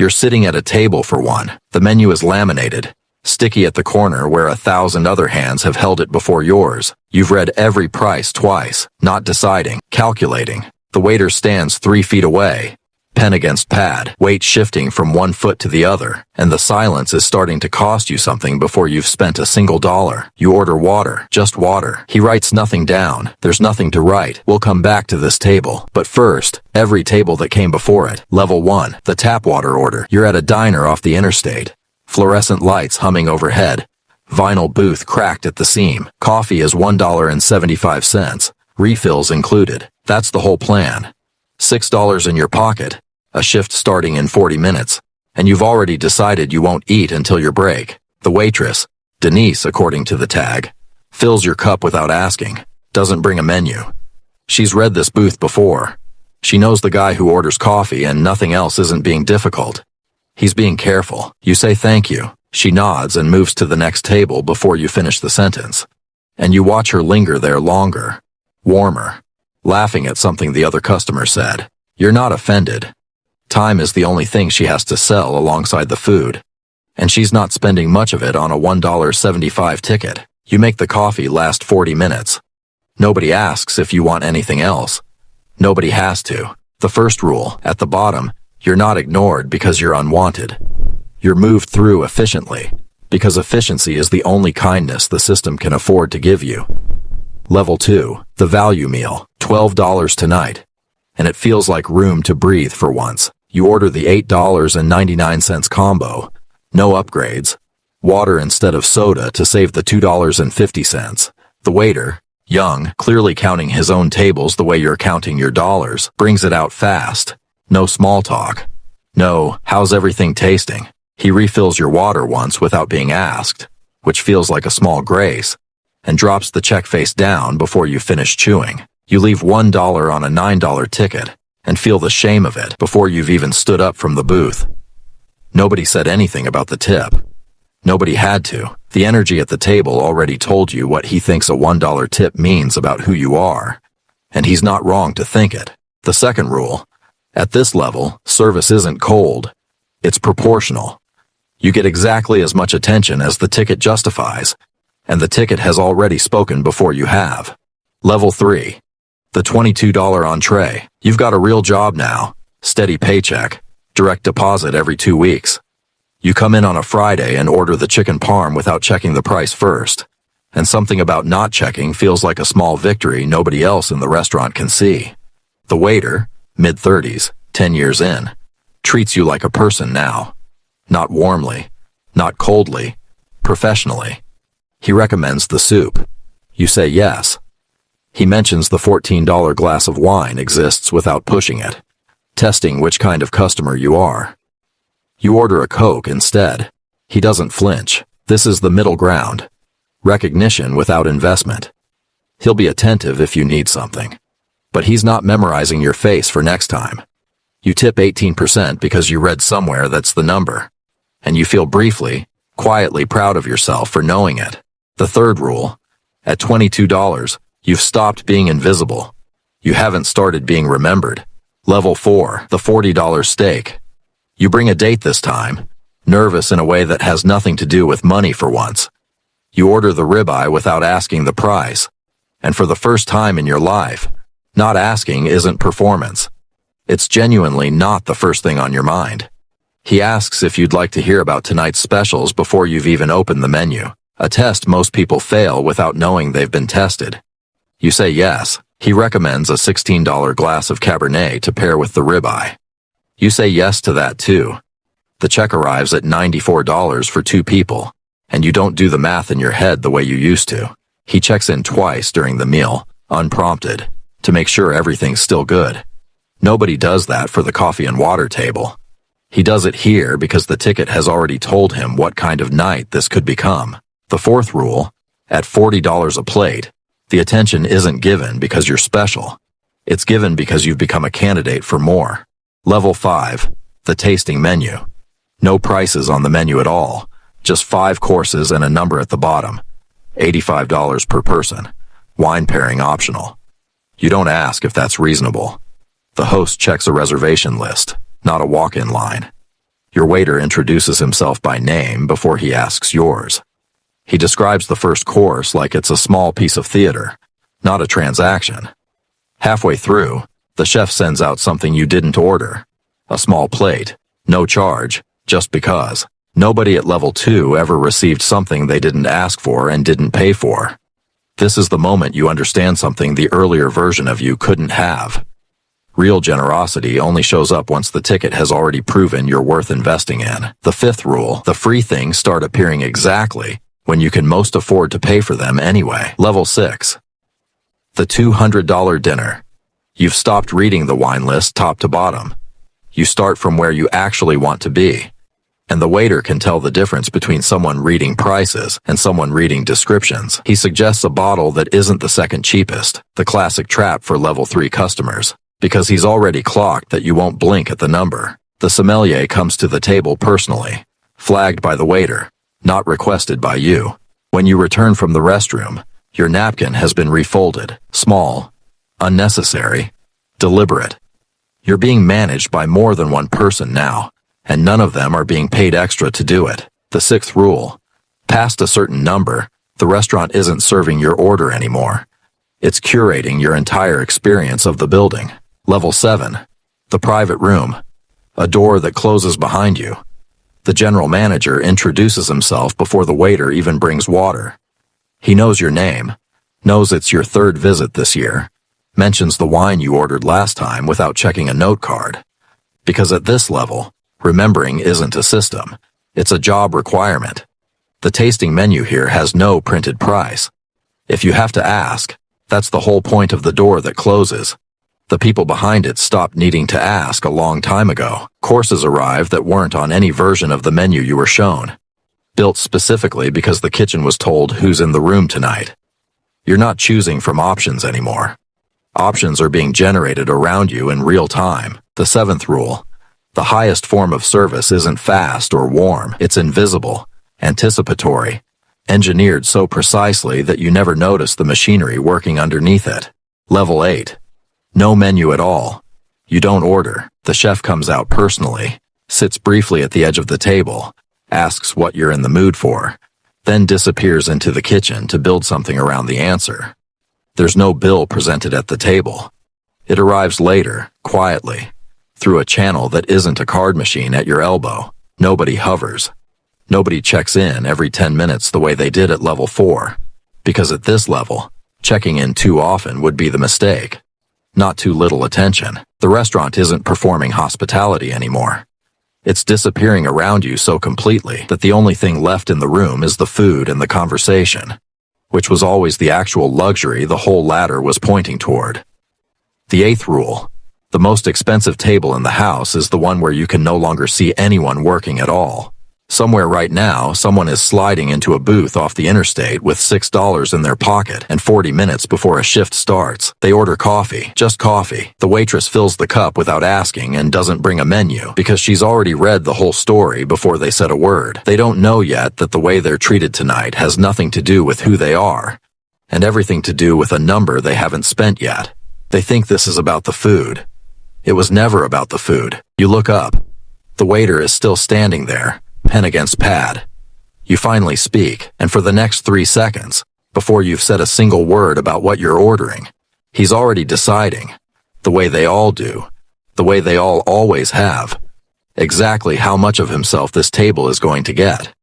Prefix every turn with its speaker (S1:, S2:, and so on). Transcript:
S1: You're sitting at a table for one. The menu is laminated, sticky at the corner where 1,000 other hands have held it before yours. You've read every price twice, not deciding, calculating. The waiter stands 3 feet away, pen against pad, weight shifting from one foot to the other, and the silence is starting to cost you something before you've spent a single dollar. You order water, just water. He writes nothing down. There's nothing to write. We'll come back to this table. But first, every table that came before it. Level 1, the tap water order. You're at a diner off the interstate. Fluorescent lights humming overhead. Vinyl booth cracked at the seam. Coffee is $1.75. Refills included. That's the whole plan. $6 in your pocket, a shift starting in 40 minutes, and you've already decided you won't eat until your break. The waitress, Denise according to the tag, fills your cup without asking, doesn't bring a menu. She's read this booth before. She knows the guy who orders coffee and nothing else isn't being difficult. He's being careful. You say thank you. She nods and moves to the next table before you finish the sentence. And you watch her linger there longer, warmer, laughing at something the other customer said. You're not offended. Time is the only thing she has to sell alongside the food, and she's not spending much of it on a $1.75 ticket. You make the coffee last 40 minutes. Nobody asks if you want anything else. Nobody has to. The first rule, at the bottom, you're not ignored because you're unwanted. You're moved through efficiently, because efficiency is the only kindness the system can afford to give you. Level 2, the value meal, $12 tonight. And it feels like room to breathe for once. You order the $8.99 combo. No upgrades. Water instead of soda to save the $2.50. The waiter, young, clearly counting his own tables the way you're counting your dollars, brings it out fast. No small talk. No, how's everything tasting? He refills your water once without being asked, which feels like a small grace, and drops the check face down before you finish chewing. You leave $1 on a $9 ticket and feel the shame of it before you've even stood up from the booth. Nobody said anything about the tip. Nobody had to. The energy at the table already told you what he thinks a $1 tip means about who you are, and he's not wrong to think it. The second rule, at this level, service isn't cold. It's proportional. You get exactly as much attention as the ticket justifies, and the ticket has already spoken before you have. Level 3. The $22 entree. You've got a real job now. Steady paycheck. Direct deposit every 2 weeks. You come in on a Friday and order the chicken parm without checking the price first. And something about not checking feels like a small victory nobody else in the restaurant can see. The waiter, mid-30s, 10 years in, treats you like a person now. Not warmly, not coldly, professionally. He recommends the soup. You say yes. He mentions the $14 glass of wine exists without pushing it, testing which kind of customer you are. You order a Coke instead. He doesn't flinch. This is the middle ground. Recognition without investment. He'll be attentive if you need something, but he's not memorizing your face for next time. You tip 18% because you read somewhere that's the number, and you feel briefly, quietly proud of yourself for knowing it. The third rule, at $22, you've stopped being invisible. You haven't started being remembered. Level 4, the $40 steak. You bring a date this time, nervous in a way that has nothing to do with money for once. You order the ribeye without asking the price, and for the first time in your life, not asking isn't performance. It's genuinely not the first thing on your mind. He asks if you'd like to hear about tonight's specials before you've even opened the menu. A test most people fail without knowing they've been tested. You say yes. He recommends a $16 glass of Cabernet to pair with the ribeye. You say yes to that too. The check arrives at $94 for 2 people, and you don't do the math in your head the way you used to. He checks in twice during the meal, unprompted, to make sure everything's still good. Nobody does that for the coffee and water table. He does it here because the ticket has already told him what kind of night this could become. The fourth rule, at $40 a plate, the attention isn't given because you're special. It's given because you've become a candidate for more. Level 5, the tasting menu. No prices on the menu at all, just 5 courses and a number at the bottom. $85 per person. Wine pairing optional. You don't ask if that's reasonable. The host checks a reservation list, not a walk-in line. Your waiter introduces himself by name before he asks yours. He describes the first course like it's a small piece of theater, not a transaction. Halfway through, the chef sends out something you didn't order. A small plate, no charge, just because. Nobody at level 2 ever received something they didn't ask for and didn't pay for. This is the moment you understand something the earlier version of you couldn't have. Real generosity only shows up once the ticket has already proven you're worth investing in. The fifth rule, the free things start appearing exactly when you can most afford to pay for them anyway. Level 6. The $200 dinner. You've stopped reading the wine list top to bottom. You start from where you actually want to be. And the waiter can tell the difference between someone reading prices and someone reading descriptions. He suggests a bottle that isn't the second cheapest, the classic trap for level 3 customers, because he's already clocked that you won't blink at the number. The sommelier comes to the table personally, flagged by the waiter, not requested by you. When you return from the restroom, your napkin has been refolded, small, unnecessary, deliberate. You're being managed by more than one person now, and none of them are being paid extra to do it. The sixth rule. Past a certain number, the restaurant isn't serving your order anymore. It's curating your entire experience of the building. Level 7. The private room. A door that closes behind you. The general manager introduces himself before the waiter even brings water. He knows your name, knows it's your third visit this year, mentions the wine you ordered last time without checking a note card. Because at this level, remembering isn't a system, it's a job requirement. The tasting menu here has no printed price. If you have to ask, that's the whole point of the door that closes. The people behind it stopped needing to ask a long time ago. Courses arrive that weren't on any version of the menu you were shown. Built specifically because the kitchen was told who's in the room tonight. You're not choosing from options anymore. Options are being generated around you in real time. The seventh rule. The highest form of service isn't fast or warm, it's invisible, anticipatory, engineered so precisely that you never notice the machinery working underneath it. Level 8. No menu at all. You don't order. The chef comes out personally, sits briefly at the edge of the table, asks what you're in the mood for, then disappears into the kitchen to build something around the answer. There's no bill presented at the table. It arrives later, quietly, through a channel that isn't a card machine at your elbow. Nobody hovers. Nobody checks in every 10 minutes the way they did at level 4, because at this level, checking in too often would be the mistake. Not too little attention. The restaurant isn't performing hospitality anymore. It's disappearing around you so completely that the only thing left in the room is the food and the conversation, which was always the actual luxury the whole ladder was pointing toward. The eighth rule. The most expensive table in the house is the one where you can no longer see anyone working at all. Somewhere right now, someone is sliding into a booth off the interstate with $6 in their pocket, and 40 minutes before a shift starts, they order coffee, just coffee. The waitress fills the cup without asking and doesn't bring a menu because she's already read the whole story before they said a word. They don't know yet that the way they're treated tonight has nothing to do with who they are, and everything to do with a number they haven't spent yet. They think this is about the food. It was never about the food. You look up. The waiter is still standing there, pen against pad. You finally speak, and for the next 3 seconds, before you've said a single word about what you're ordering, he's already deciding, the way they all do, the way they all always have, exactly how much of himself this table is going to get.